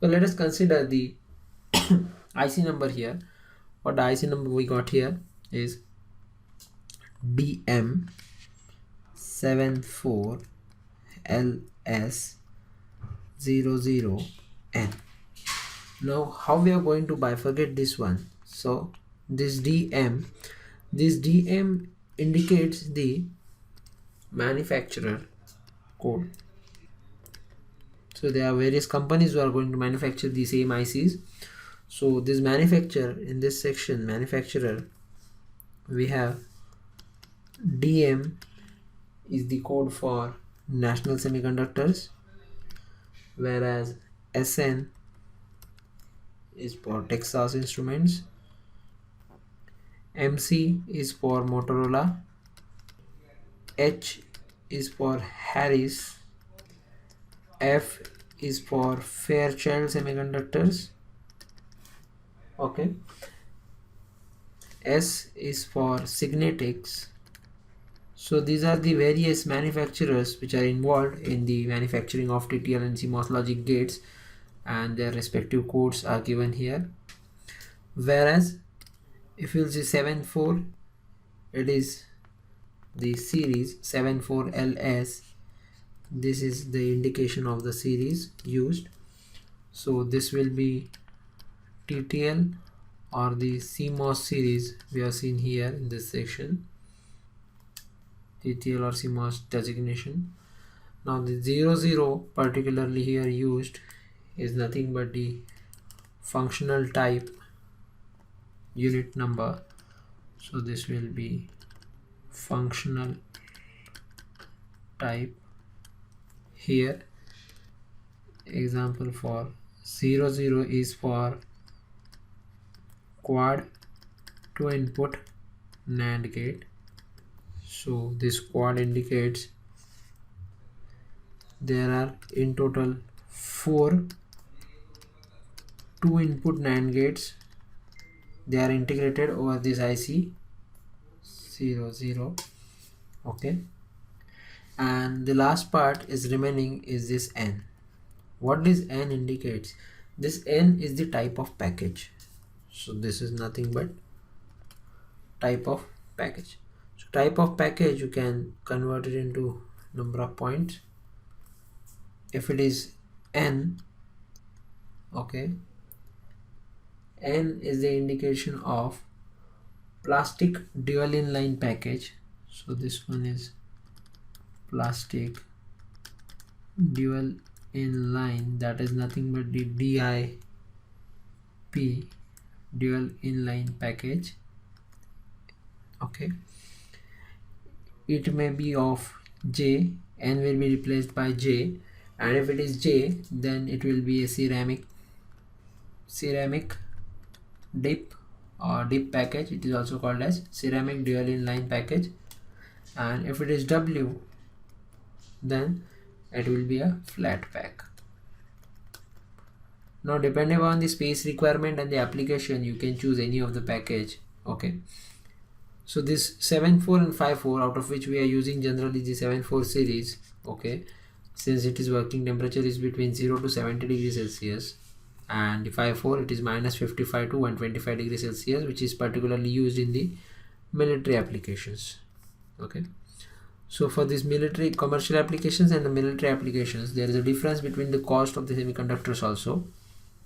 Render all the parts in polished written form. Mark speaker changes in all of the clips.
Speaker 1: So let us consider the IC number here. What the IC number we got here is DM74LS00N. Now how we are going to bifurcate this one? So this DM indicates the manufacturer code. So there are various companies who are going to manufacture the same ICs. So this manufacturer, in this section manufacturer, we have DM is the code for National Semiconductors, whereas SN is for Texas Instruments, MC is for Motorola, H is for Harris, F is for Fairchild Semiconductors, okay, S is for Signetics. So these are the various manufacturers which are involved in the manufacturing of TTL and CMOS logic gates, and their respective codes are given here. Whereas if you'll see 74, it is the series 74LS. This is the indication of the series used. So this will be TTL or the CMOS series we have seen here in this section, TTL or CMOS designation. Now the 00 particularly here used is nothing but the functional type unit number. So this will be functional type here. Example for 00 is for quad 2 input NAND gate. So this quad indicates there are in total 4 2 input NAND gates. They are integrated over this IC 00, okay, and the last part is remaining is this N. What this N indicates? This N is the type of package. So this is nothing but type of package. So type of package, you can convert it into number of points. If it is N, okay, N is the indication of plastic dual inline package. So this one is plastic dual inline, that is nothing but the DIP, dual inline package, okay. It may be of J, N will be replaced by J, and if it is J, then it will be a ceramic dip or dip package. It is also called as ceramic dual inline package. And if it is W, then it will be a flat pack. Now depending on the space requirement and the application, you can choose any of the package, okay. So this 74 and 54, out of which we are using generally the 74 series, okay, since its working temperature is between 0 to 70 degrees Celsius, and the 54 it is minus 55 to 125 degrees Celsius, which is particularly used in the military applications, okay. So for these military commercial applications and the military applications, there is a difference between the cost of the semiconductors also.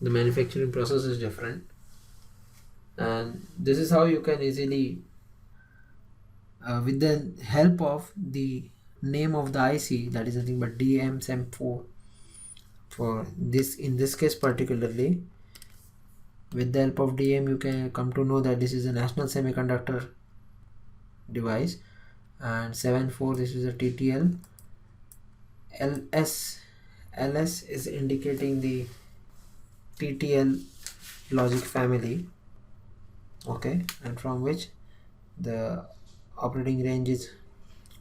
Speaker 1: The manufacturing process is different, and this is how you can easily with the help of the name of the IC, that is nothing but DMSEM4 for this, in this case particularly, with the help of DM you can come to know that this is a national semiconductor device, and 74 this is a TTL. LS is indicating the TTL logic family, okay, and from which the operating range is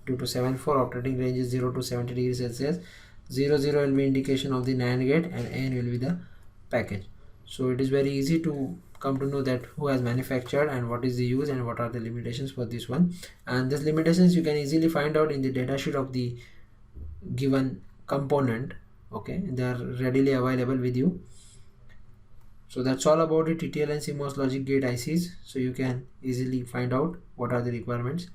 Speaker 1: 2 to 74, operating range is 0 to 70 degrees Celsius. 00 will be indication of the NAND gate, and N will be the package. So it is very easy to come to know that who has manufactured and what is the use and what are the limitations for this one. And these limitations you can easily find out in the datasheet of the given component, okay, they are readily available with you. So that's all about the TTL and CMOS logic gate ICs. So you can easily find out what are the requirements.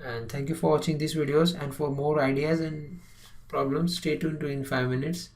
Speaker 1: And thank you for watching these videos, and for more ideas and problems, stay tuned to In 5 Minutes.